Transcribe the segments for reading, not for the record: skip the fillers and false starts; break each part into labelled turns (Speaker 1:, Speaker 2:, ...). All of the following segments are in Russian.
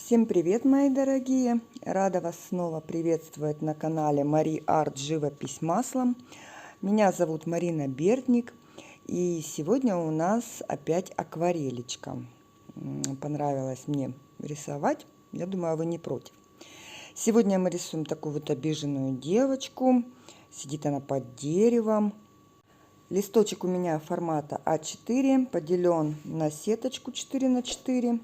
Speaker 1: Всем привет, мои дорогие! Рада вас снова приветствовать на канале Мари Арт Живопись маслом. Меня зовут Марина Бердник, и сегодня у нас опять акварелечка. Понравилось мне рисовать, я думаю, вы не против. Сегодня мы рисуем такую вот обиженную девочку. Сидит она под деревом. Листочек у меня формата А4, поделен на сеточку 4 на 4.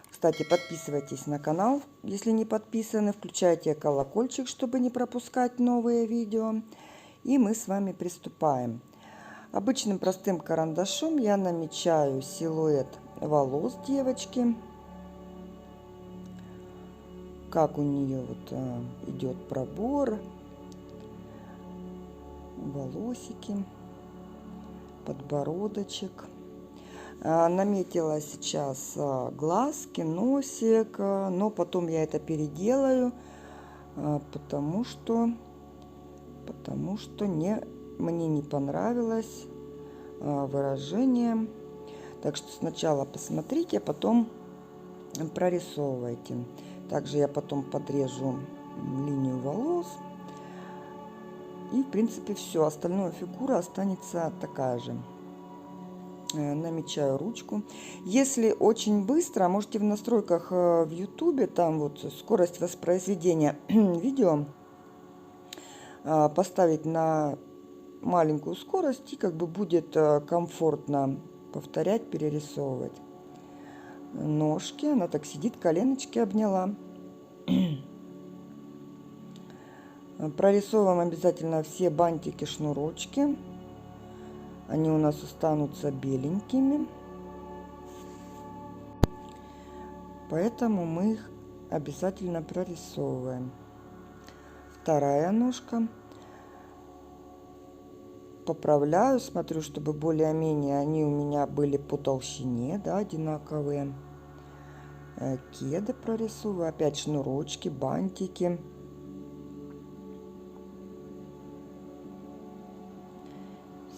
Speaker 1: Кстати, подписывайтесь на канал, если не подписаны, включайте колокольчик, чтобы не пропускать новые видео. И мы с вами приступаем. Обычным простым карандашом я намечаю силуэт волос девочки. Как у нее вот идет пробор, волосики, подбородочек. Наметила сейчас глазки, носик, но потом я это переделаю, потому что мне не понравилось выражение. Так что сначала посмотрите, а потом прорисовывайте. Также я потом подрежу линию волос. И в принципе все, остальная фигура останется такая же. Намечаю ручку. Если очень быстро, можете в настройках в YouTube, там вот скорость воспроизведения видео поставить на маленькую скорость, и как бы будет комфортно повторять, перерисовывать. Ножки, она так сидит, коленочки обняла. Прорисовываем обязательно все бантики, шнурочки. Они у нас останутся беленькими, поэтому мы их обязательно прорисовываем. Вторая ножка. Поправляю, смотрю, чтобы более-менее они у меня были по толщине, да, одинаковые. Кеды прорисовываю, опять шнурочки, бантики.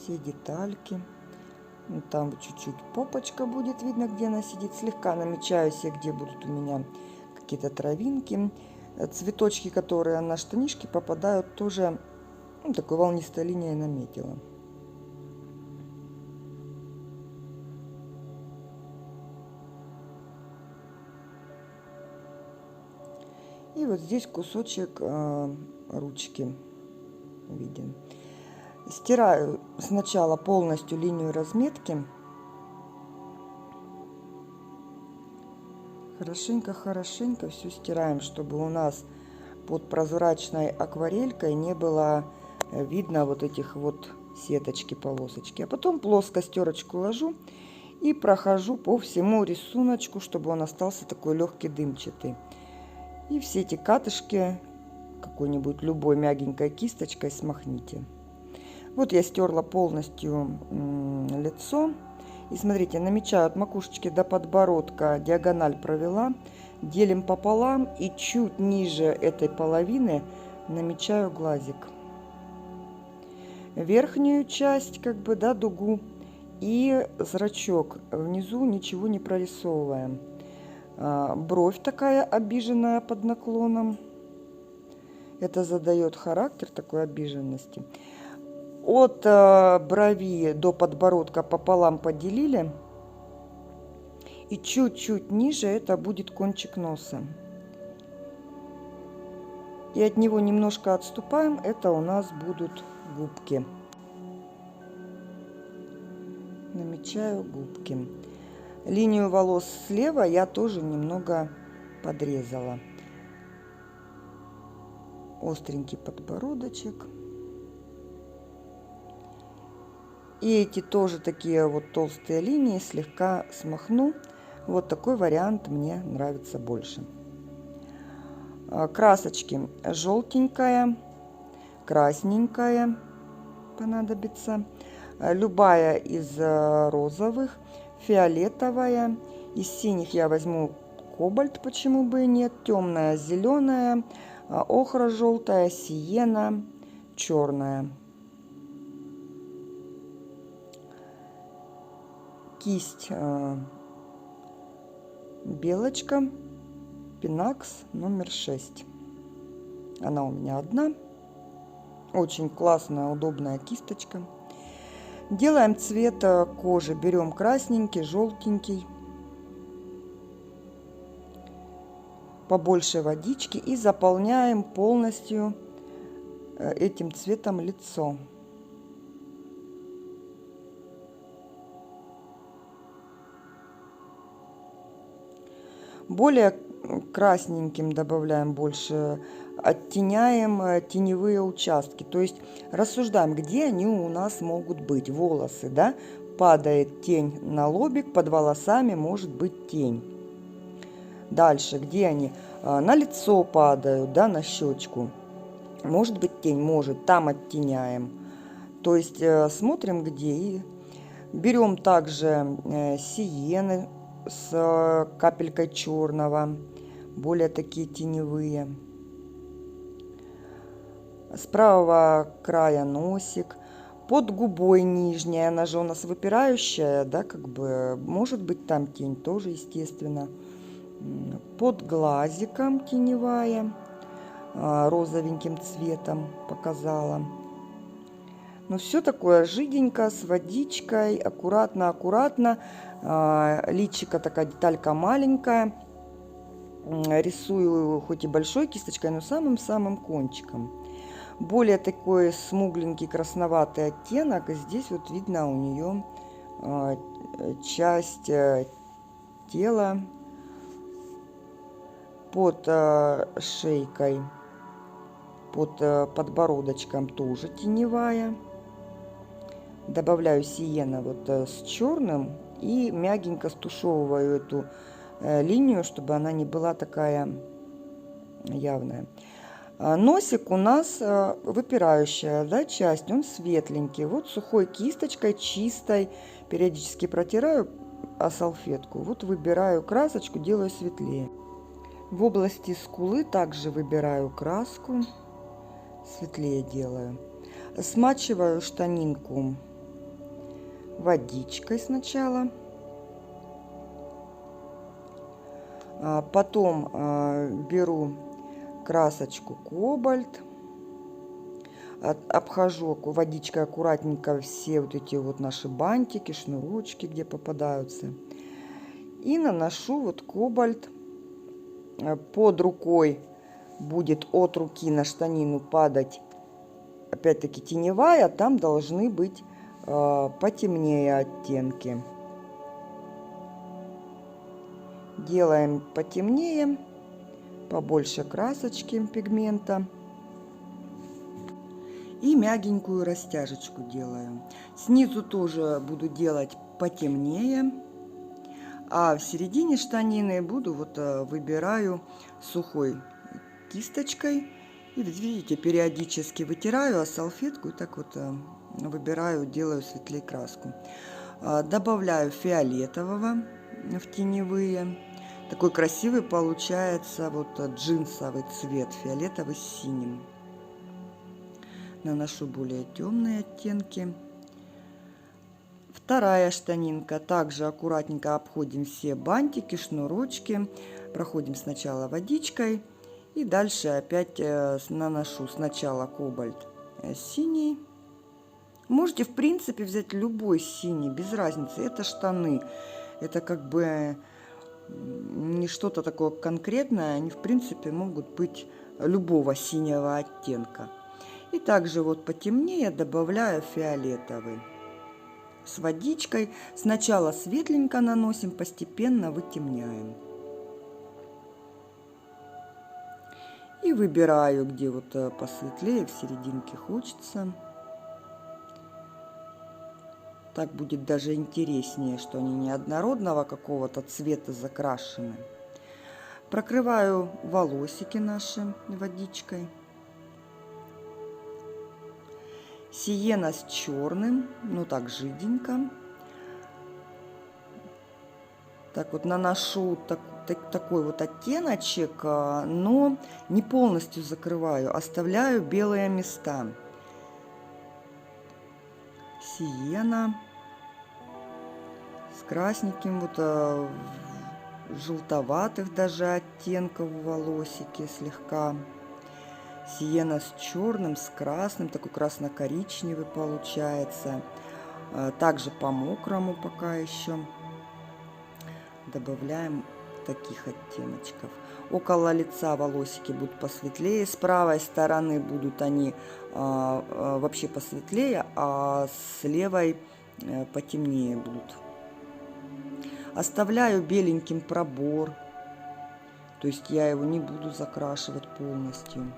Speaker 1: Все детальки. Там чуть-чуть попочка будет видно, где она сидит. Слегка намечаю себе, где будут у меня какие-то травинки. Цветочки, которые на штанишки попадают, тоже такой волнистой линией наметила. И вот здесь кусочек ручки виден. Стираю сначала полностью линию разметки. Хорошенько все стираем, чтобы у нас под прозрачной акварелькой не было видно вот этих вот сеточки, полосочки. А потом плоско стерочку ложу и прохожу по всему рисуночку, чтобы он остался такой легкий, дымчатый. И все эти катышки какой-нибудь любой мягенькой кисточкой смахните. Вот я стерла полностью лицо. И смотрите, намечаю от макушечки до подбородка, диагональ провела, делим пополам и чуть ниже этой половины намечаю глазик. Верхнюю часть, как бы, да, дугу, и зрачок. Внизу ничего не прорисовываем. Бровь такая обиженная под наклоном. Это задает характер такой обиженности. От брови до подбородка пополам поделили. И чуть-чуть ниже это будет кончик носа. И от него немножко отступаем. Это у нас будут губки. Намечаю губки. Линию волос слева я тоже немного подрезала. Остренький подбородочек. И эти тоже такие вот толстые линии слегка смахну. Вот такой вариант мне нравится больше. Красочки. Желтенькая, красненькая понадобится. Любая из розовых, фиолетовая. Из синих я возьму кобальт, почему бы и нет. Темная, зеленая, охра желтая, сиена, черная. Кисть белочка Пинакс номер 6. Она у меня одна. Очень классная, удобная кисточка. Делаем цвет кожи. Берем красненький, желтенький. Побольше водички и заполняем полностью этим цветом лицо. Более красненьким добавляем больше, оттеняем теневые участки. То есть рассуждаем, где они у нас могут быть. Волосы, да? Падает тень на лобик, под волосами может быть тень. Дальше, где они? На лицо падают, да, на щечку. Может быть тень, может, там оттеняем. То есть смотрим, где. И берем также сиены с капелькой черного, более такие теневые. С правого края носик. Под губой нижняя, она же у нас выпирающая, да, как бы, может быть там тень тоже, естественно. Под глазиком теневая, розовеньким цветом показала. Но все такое жиденько, с водичкой, аккуратно. Личико такая деталька маленькая. Рисую хоть и большой кисточкой, но самым-самым кончиком. Более такой смугленький красноватый оттенок. Здесь вот видно у нее часть тела под шейкой, под подбородочком тоже теневая. Добавляю сиена вот с черным и мягенько стушевываю эту линию, чтобы она не была такая явная. Носик у нас выпирающая, да, часть, он светленький. Вот сухой кисточкой, чистой, периодически протираю салфетку. Вот выбираю красочку, делаю светлее. В области скулы также выбираю краску, светлее делаю. Смачиваю штанинку водичкой сначала. Потом беру красочку кобальт, обхожу водичкой аккуратненько все вот эти вот наши бантики, шнурочки, где попадаются, и наношу вот кобальт. Под рукой будет от руки на штанину падать опять-таки теневая, там должны быть потемнее оттенки. Делаем потемнее, побольше красочки пигмента. И мягенькую растяжечку делаю. Снизу тоже буду делать потемнее. А в середине штанины буду выбираю сухой кисточкой. И видите, периодически вытираю салфетку и так выбираю, делаю светлее краску. Добавляю фиолетового в теневые. Такой красивый получается джинсовый цвет, фиолетовый с синим. Наношу более темные оттенки. Вторая штанинка. Также аккуратненько обходим все бантики, шнурочки. Проходим сначала водичкой. И дальше опять наношу сначала кобальт синий. Можете, в принципе, взять любой синий, без разницы. Это штаны. Это как бы не что-то такое конкретное. Они, в принципе, могут быть любого синего оттенка. И также потемнее добавляю фиолетовый. С водичкой. Сначала светленько наносим, постепенно вытемняем. И выбираю, где посветлее, в серединке хочется. Так будет даже интереснее, что они не однородного какого-то цвета закрашены. Прокрываю волосики наши водичкой. Сиена с черным, так жиденько. Так наношу такой оттеночек, но не полностью закрываю, оставляю белые места. Сиена с красненьким желтоватых даже оттенков в волосике слегка. Сиена с черным, с красным, такой красно-коричневый получается. Также по мокрому пока еще добавляем таких оттеночков. Около лица волосики будут посветлее, с правой стороны будут они вообще посветлее, а с левой потемнее будут. Оставляю беленьким пробор, то есть я его не буду закрашивать полностью.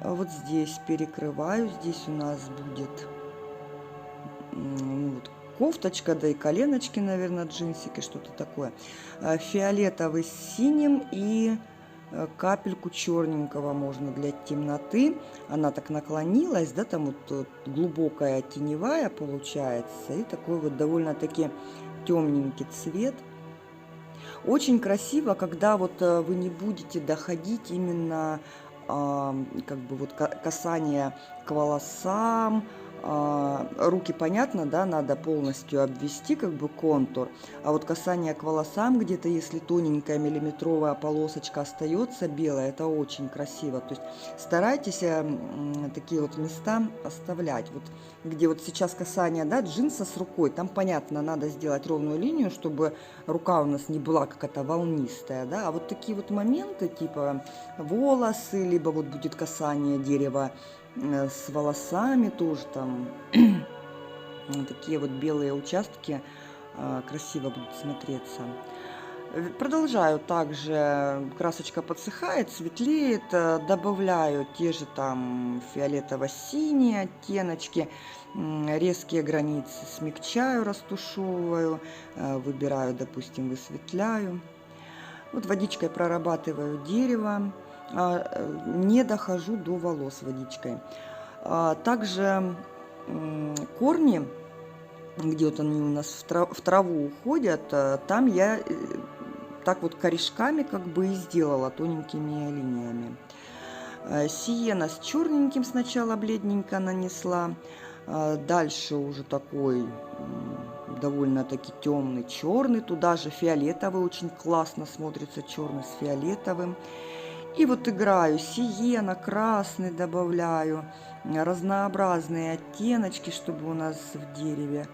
Speaker 1: А вот здесь перекрываю, здесь у нас будет вот кофточка, да и коленочки, наверное, джинсики, что-то такое. Фиолетовый с синим и капельку черненького можно для темноты. Она так наклонилась, да, там вот глубокая теневая получается. И такой вот довольно-таки темненький цвет. Очень красиво, когда вот вы не будете доходить именно как бы вот касание к волосам. Руки, понятно, да, надо полностью обвести как бы контур, а вот касание к волосам где-то, если тоненькая миллиметровая полосочка остается белая, это очень красиво. То есть старайтесь такие вот места оставлять. Вот где вот сейчас касание, да, джинса с рукой, там понятно, надо сделать ровную линию, чтобы рука у нас не была какая-то волнистая, да, а вот такие вот моменты, типа волосы, либо вот будет касание дерева с волосами тоже там такие вот белые участки красиво будут смотреться. Продолжаю также, красочка подсыхает, светлеет, добавляю те же там фиолетово-синие оттеночки, резкие границы смягчаю, растушевываю, выбираю, допустим, высветляю. Вот водичкой прорабатываю дерево. Не дохожу до волос водичкой. Также корни, где вот они у нас в траву уходят, там я так вот корешками как бы и сделала тоненькими линиями. Сиена с черненьким сначала бледненько нанесла, дальше уже такой довольно-таки темный черный, туда же фиолетовый, очень классно смотрится черный с фиолетовым. И вот играю сиена, красный добавляю, разнообразные оттеночки, чтобы у нас в дереве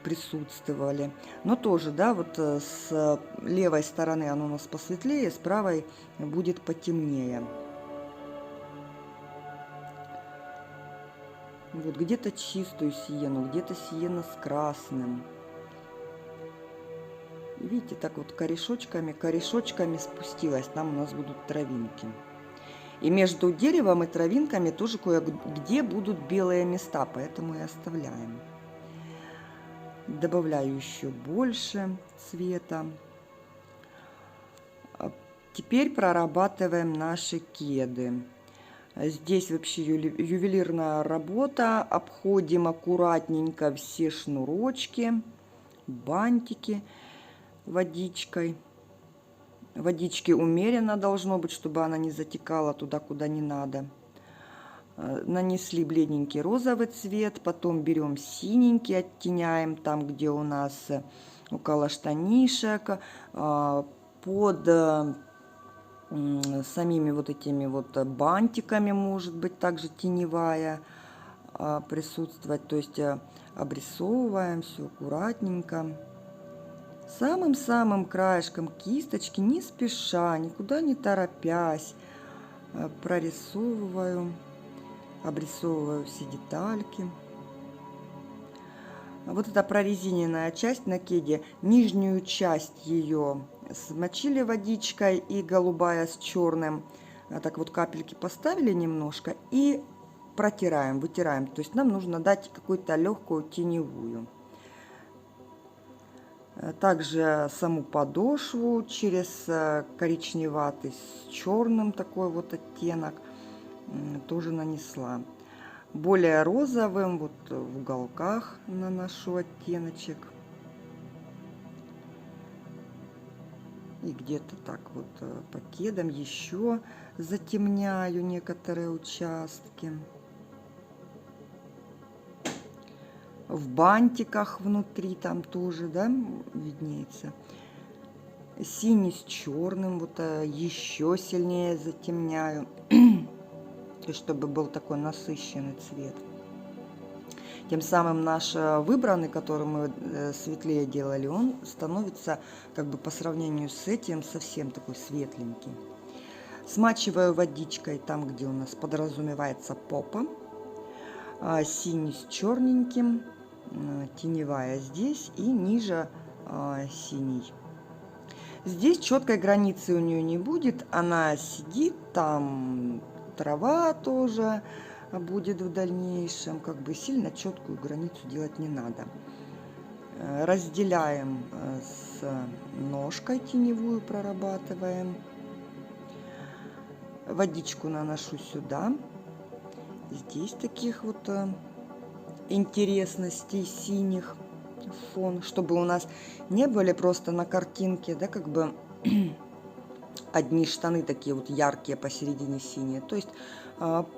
Speaker 1: присутствовали. Но тоже, да, вот с левой стороны оно у нас посветлее, с правой будет потемнее. Вот где-то чистую сиену, где-то сиена с красным. Видите, так вот корешочками спустилась. Там у нас будут травинки. И между деревом и травинками тоже кое-где будут белые места, поэтому и оставляем. Добавляю еще больше цвета. Теперь прорабатываем наши кеды. Здесь вообще ювелирная работа. Обходим аккуратненько все шнурочки, бантики водичкой. Водички умеренно должно быть, чтобы она не затекала туда, куда не надо. Нанесли бледненький розовый цвет, потом берем синенький, оттеняем там, где у нас около штанишек, под самими вот этими вот бантиками может быть также теневая присутствовать, то есть обрисовываем все аккуратненько. Самым-самым краешком кисточки, не спеша, никуда не торопясь, прорисовываю, обрисовываю все детальки. Вот эта прорезиненная часть на кеде, нижнюю часть ее смочили водичкой и голубая с черным, так вот капельки поставили немножко и протираем, вытираем. То есть нам нужно дать какую-то легкую теневую. Также саму подошву через коричневатый с черным такой вот оттенок тоже нанесла. Более розовым вот в уголках наношу оттеночек. И где-то так вот по кедам еще затемняю некоторые участки. в бантиках внутри там тоже, да, виднеется. Синий с черным, вот еще сильнее затемняю, то есть чтобы был такой насыщенный цвет. Тем самым наш выбранный, который мы светлее делали, он становится как бы по сравнению с этим совсем такой светленький. Смачиваю водичкой там, где у нас подразумевается попа. Синий с черненьким, теневая здесь и ниже синий. Здесь четкой границы у нее не будет, она сидит, там трава тоже будет в дальнейшем, как бы сильно четкую границу делать не надо. Разделяем с ножкой теневую, прорабатываем. Водичку наношу сюда. Здесь таких вот интересностей синих фон, чтобы у нас не были просто на картинке, да, как бы одни штаны такие вот яркие посередине синие. То есть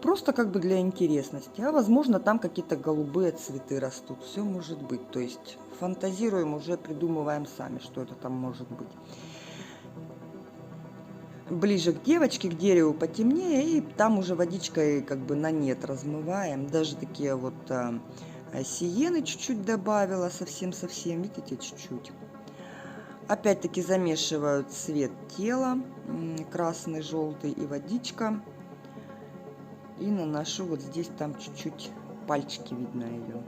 Speaker 1: просто как бы для интересности. А возможно там какие-то голубые цветы растут. Все может быть. То есть фантазируем, уже придумываем сами, что это там может быть. Ближе к девочке, к дереву потемнее, и там уже водичкой как бы на нет размываем. Даже такие вот сиены чуть-чуть добавила, совсем-совсем, видите, чуть-чуть. Опять-таки замешиваю цвет тела, красный, желтый и водичка. И наношу вот здесь, там чуть-чуть пальчики видно ее.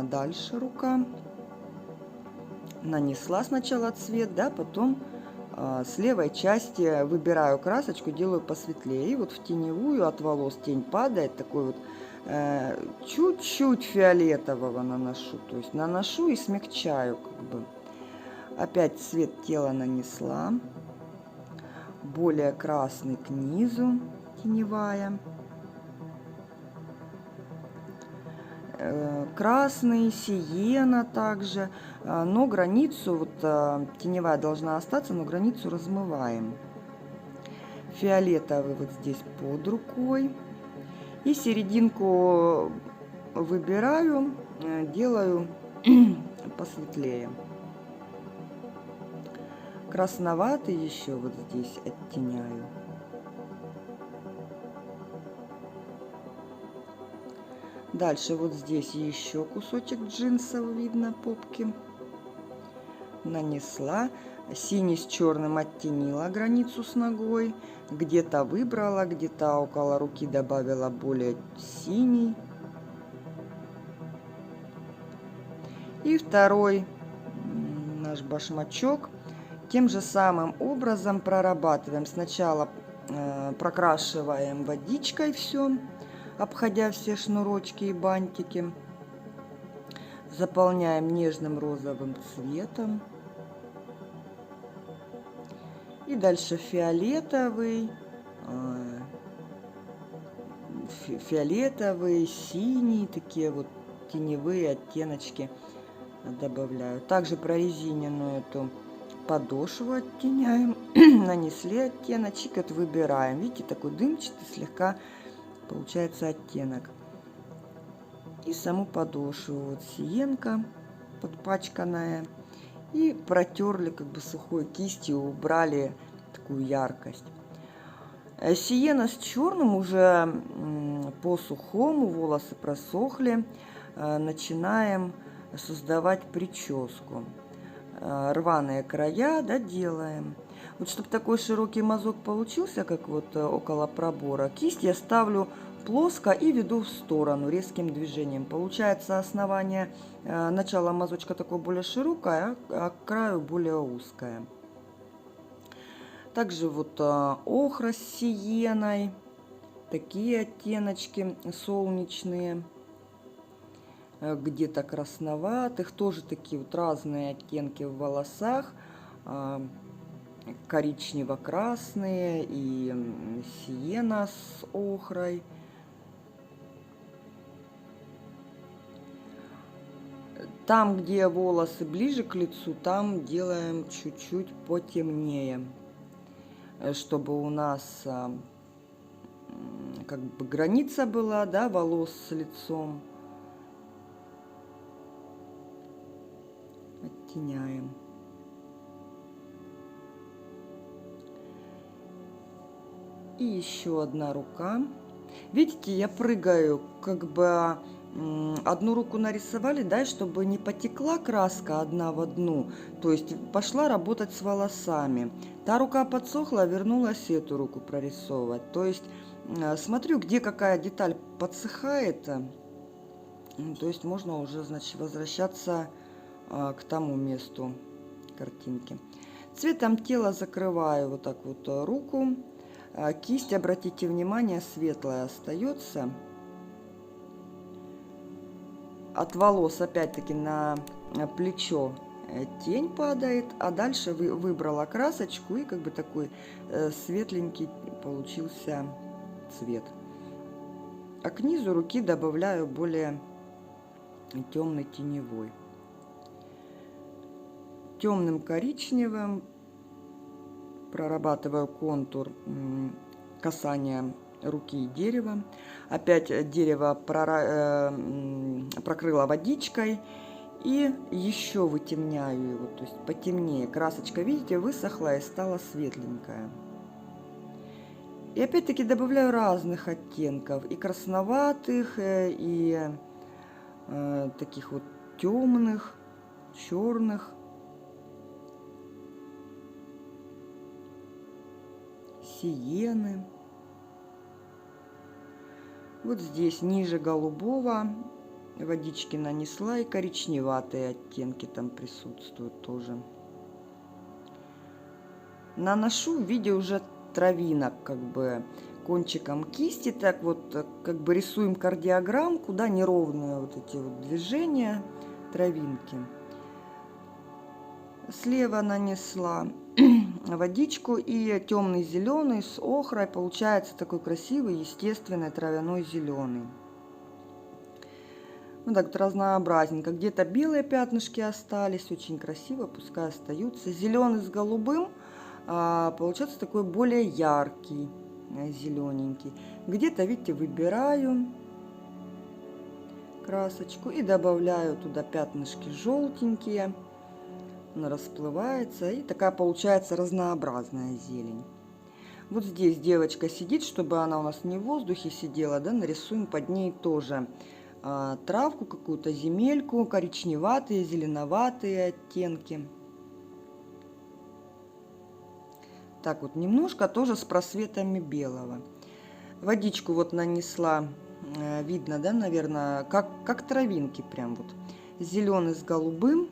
Speaker 1: Дальше рука. Нанесла сначала цвет, да, потом с левой части выбираю красочку, делаю посветлее. И вот в теневую от волос тень падает, такой вот чуть-чуть фиолетового наношу. То есть наношу и смягчаю как бы. Опять цвет тела нанесла. Более красный к низу, теневая. Красный, сиена также, но границу, вот теневая должна остаться, но границу размываем. Фиолетовый вот здесь под рукой. И серединку выбираю, делаю посветлее. Красноватый еще вот здесь оттеняю. Дальше вот здесь еще кусочек джинсов видно, попки. Нанесла. Синий с черным оттенила границу с ногой. Где-то выбрала, где-то около руки добавила более синий. И второй наш башмачок. Тем же самым образом прорабатываем. Сначала прокрашиваем водичкой все, обходя все шнурочки и бантики. Заполняем нежным розовым цветом. И дальше фиолетовый, синий, такие вот теневые оттеночки добавляю. Также прорезиненную эту подошву оттеняем. Нанесли оттеночек, вот выбираем. Видите, такой дымчатый слегка получается оттенок. И саму подошву, вот сиенка подпачканная. И протерли как бы сухой кистью, убрали такую яркость. Сиена с черным уже по сухому, волосы просохли. Начинаем создавать прическу. Рваные края, да, делаем. Вот чтобы такой широкий мазок получился, как вот около пробора, кисть я ставлю плоско и веду в сторону резким движением. Получается основание, начало мазочка такое более широкое, а к краю более узкое. Также вот охра с сиеной, такие оттеночки солнечные, где-то красноватых, тоже такие вот разные оттенки в волосах, коричнево-красные и сиена с охрой. Там, где волосы ближе к лицу, там делаем чуть-чуть потемнее, чтобы у нас как бы граница была, да, волос с лицом. оттеняем. И еще одна рука. Видите, я прыгаю, как бы одну руку нарисовали, да, чтобы не потекла краска одна в одну. То есть пошла работать с волосами. Та рука подсохла, вернулась эту руку прорисовывать. То есть смотрю, где какая деталь подсыхает. То есть можно уже, значит, возвращаться к тому месту картинки. Цветом тела закрываю вот так вот руку. Кисть, обратите внимание, светлая остается. От волос опять-таки на плечо тень падает, а дальше выбрала красочку, и как бы такой светленький получился цвет. А к низу руки добавляю более темный теневой. Темным коричневым прорабатываю контур касания руки и дерева. Опять дерево прокрыла водичкой и еще вытемняю его, то есть потемнее. Красочка, видите, высохла и стала светленькая. И опять-таки добавляю разных оттенков, и красноватых, и таких вот темных, черных. Сиены. Вот здесь ниже голубого водички нанесла, и коричневатые оттенки там присутствуют тоже. Наношу в виде уже травинок, как бы кончиком кисти, так вот как бы рисуем кардиограммку, да, неровные вот эти вот движения, травинки. Слева нанесла водичку, и темный зеленый с охрой получается такой красивый, естественный травяной зеленый. Вот так вот разнообразненько. Где-то белые пятнышки остались, очень красиво, пускай остаются. Зеленый с голубым получается такой более яркий, зелененький. Где-то, видите, выбираю красочку и добавляю туда пятнышки желтенькие. Она расплывается, и такая получается разнообразная зелень. Вот здесь девочка сидит, чтобы она у нас не в воздухе сидела, да, нарисуем под ней тоже травку, какую-то земельку, коричневатые, зеленоватые оттенки. Так вот, немножко тоже с просветами белого. Водичку вот нанесла, видно, да, наверное, как травинки прям вот. Зеленый с голубым.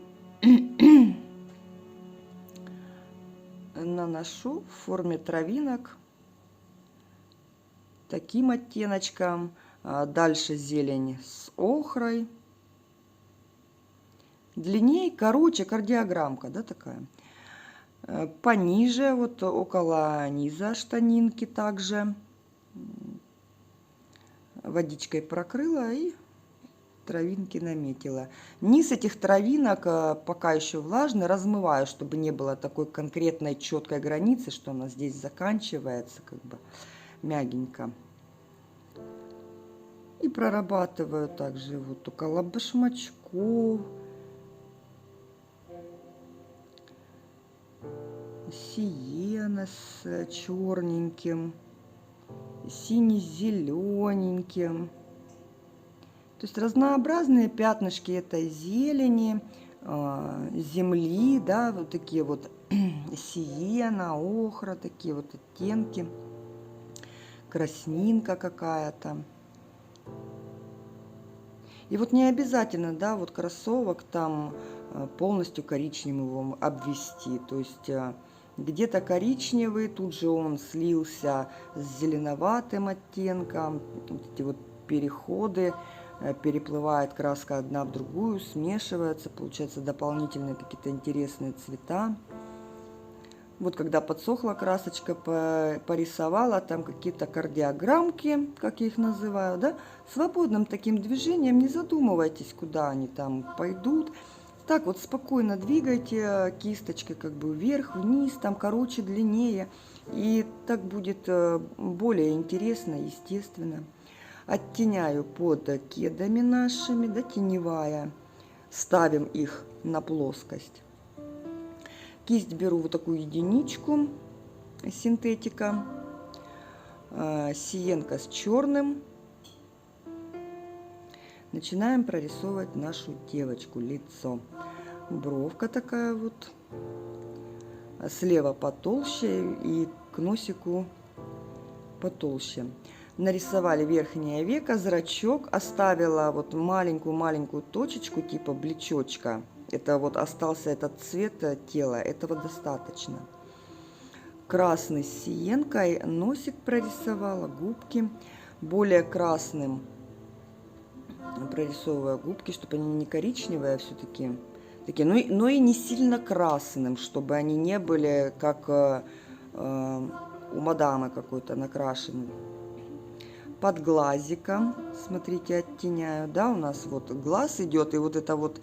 Speaker 1: Наношу в форме травинок таким оттеночком. Дальше зелень с охрой. Длиннее, короче, кардиограммка, да, такая. Пониже, вот около низа штанинки также. Водичкой прокрыла и травинки наметила. Низ этих травинок пока еще влажный, размываю, чтобы не было такой конкретной четкой границы, что она здесь заканчивается, как бы мягенько. И прорабатываю также вот около башмачков, сиена с черненьким, сине-зелененьким. То есть разнообразные пятнышки этой зелени, земли, да, вот такие вот сиена, охра, такие вот оттенки, краснинка какая-то. И вот не обязательно, да, вот кроссовок там полностью коричневым обвести, то есть где-то коричневый, тут же он слился с зеленоватым оттенком, вот эти вот переходы. Переплывает краска одна в другую, смешивается, получаются дополнительные какие-то интересные цвета. Вот когда подсохла красочка, порисовала там какие-то кардиограммки, как я их называю, да, свободным таким движением, не задумывайтесь, куда они там пойдут. Так вот спокойно двигайте кисточкой как бы вверх, вниз, там короче, длиннее, и так будет более интересно, естественно. Оттеняю под кедами нашими, да, теневая. Ставим их на плоскость. Кисть беру вот такую единичку, синтетика, сиенка с черным. Начинаем прорисовывать нашу девочку, лицо. Бровка такая вот, слева потолще и к носику потолще. Нарисовали верхнее веко, зрачок, оставила вот маленькую-маленькую точечку типа блечочка. Это вот остался этот цвет тела, этого достаточно. Красный с сиенкой, носик прорисовала, губки. Более красным прорисовываю губки, чтобы они не коричневые, а все-таки такие, но и не сильно красным, чтобы они не были как у мадамы какой-то накрашены. Под глазиком, смотрите, оттеняю, да, у нас вот глаз идет, и вот это вот,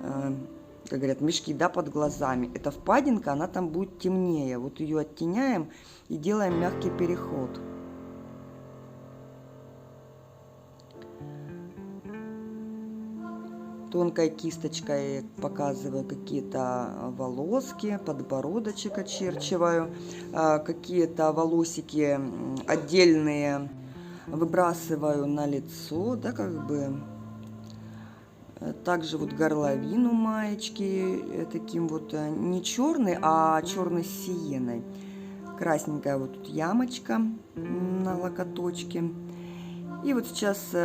Speaker 1: как говорят, мешки, да, под глазами. Это впадинка, она там будет темнее. Вот ее оттеняем и делаем мягкий переход. Тонкой кисточкой показываю какие-то волоски, подбородочек очерчиваю, какие-то волосики отдельные выбрасываю на лицо, да, как бы. Также вот горловину маечки таким вот не черный, а черный с сиеной. Красненькая вот тут ямочка на локоточке. И вот сейчас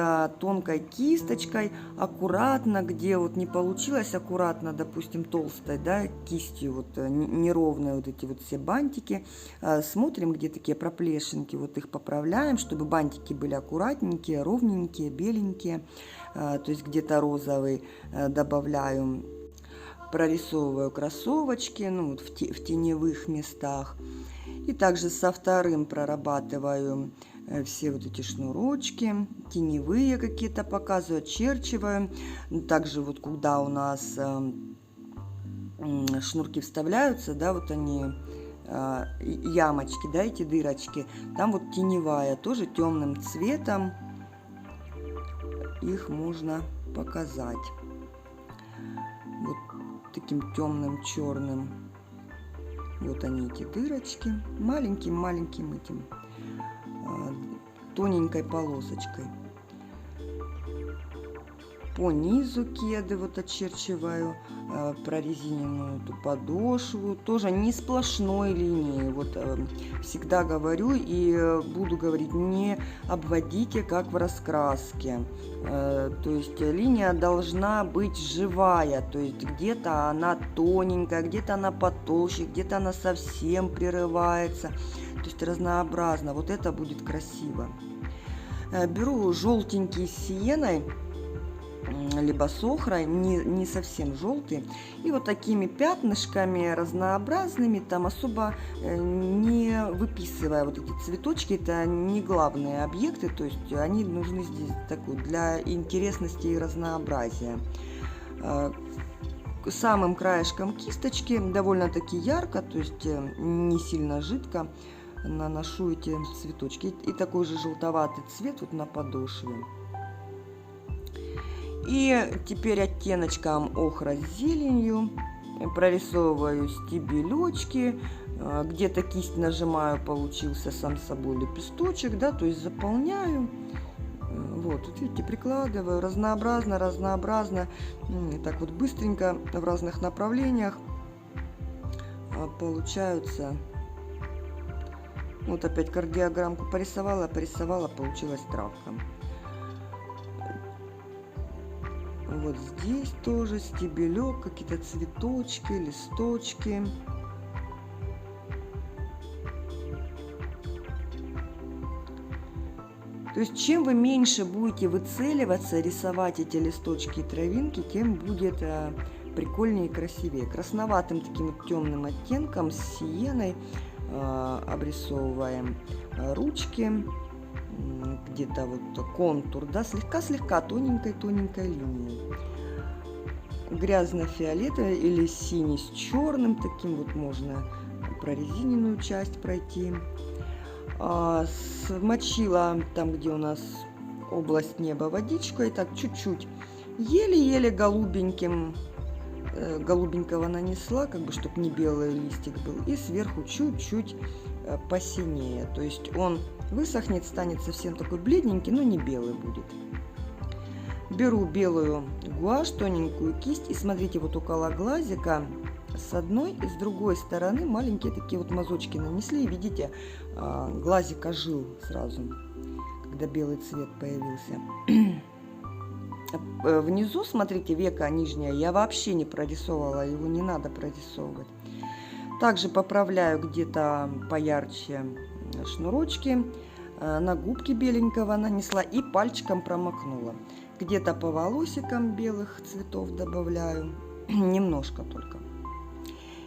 Speaker 1: тонкой кисточкой аккуратно, где вот не получилось аккуратно, допустим, толстой, да, кистью, вот неровные вот эти вот все бантики, смотрим, где такие проплешинки, вот их поправляем, чтобы бантики были аккуратненькие, ровненькие, беленькие, то есть где-то розовый добавляю, прорисовываю кроссовочки, ну вот в теневых местах. И также со вторым прорабатываю все вот эти шнурочки, теневые какие-то показываю, очерчиваю. Также вот куда у нас шнурки вставляются, да, вот они, ямочки, да, эти дырочки, там вот теневая, тоже темным цветом их можно показать. Вот таким темным черным. Вот они, эти дырочки, маленьким-маленьким этим тоненькой полосочкой. По низу кеды вот очерчиваю, прорезиненную эту подошву, тоже не сплошной линией. Вот всегда говорю и буду говорить, не обводите как в раскраске. То есть линия должна быть живая, то есть где-то она тоненькая, где-то она потолще, где-то она совсем прерывается. То есть разнообразно, вот это будет красиво. Беру желтенький с сиеной, либо с охрой, не совсем желтый, и вот такими пятнышками разнообразными, там особо не выписывая вот эти цветочки, это не главные объекты, то есть они нужны здесь такой для интересности и разнообразия. Самым краешком кисточки довольно-таки ярко, то есть не сильно жидко, наношу эти цветочки. И такой же желтоватый цвет вот на подошве. И теперь оттеночком охра с зеленью прорисовываю стебелечки. Где-то кисть нажимаю, получился сам собой лепесточек, да, то есть заполняю. Вот, тут видите, прикладываю разнообразно, так вот быстренько в разных направлениях получаются. Вот опять кардиограммку порисовала, получилась травка. Вот здесь тоже стебелек, какие-то цветочки, листочки. То есть чем вы меньше будете выцеливаться, рисовать эти листочки и травинки, тем будет прикольнее и красивее. Красноватым таким вот темным оттенком с сиеной обрисовываем ручки, где-то вот контур, да, слегка тоненькой линией. Грязно-фиолетовый или синий с черным, таким вот можно прорезиненную часть пройти. Смочила там, где у нас область неба, водичкой, так чуть-чуть, еле-еле голубеньким голубенького нанесла, как бы, чтобы не белый листик был, и сверху чуть-чуть посинее. То есть он высохнет, станет совсем такой бледненький, но не белый будет. Беру белую гуашь, тоненькую кисть, и смотрите, вот около глазика с одной и с другой стороны маленькие такие вот мазочки нанесли, и видите, глазик ожил сразу, когда белый цвет появился. Внизу, смотрите, века нижняя я вообще не прорисовывала, его не надо прорисовывать. Также поправляю где-то поярче шнурочки, на губки беленького нанесла и пальчиком промокнула. Где-то по волосикам белых цветов добавляю, немножко только.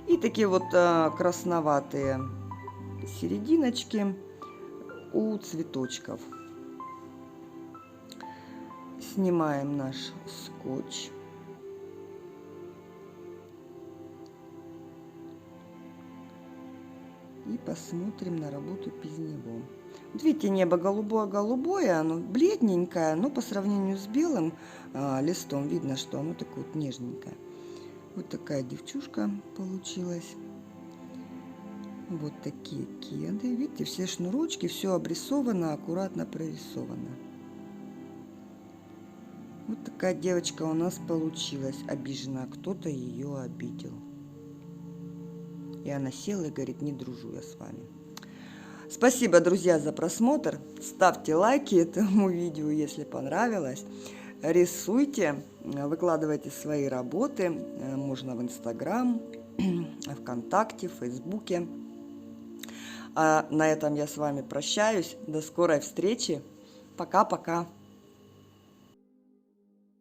Speaker 1: И такие вот красноватые серединочки у цветочков. Снимаем наш скотч. И посмотрим на работу без него. Вот видите, небо голубое-голубое, оно бледненькое, но по сравнению с белым листом видно, что оно такое вот нежненькое. Вот такая девчушка получилась. Вот такие кеды. Видите, все шнурочки, все обрисовано, аккуратно прорисовано. Вот такая девочка у нас получилась, обижена. Кто-то ее обидел. И она села и говорит: не дружу я с вами. Спасибо, друзья, за просмотр. Ставьте лайки этому видео, если понравилось. Рисуйте, выкладывайте свои работы. Можно в Инстаграм, ВКонтакте, в Фейсбуке. А на этом я с вами прощаюсь. До скорой встречи. Пока-пока.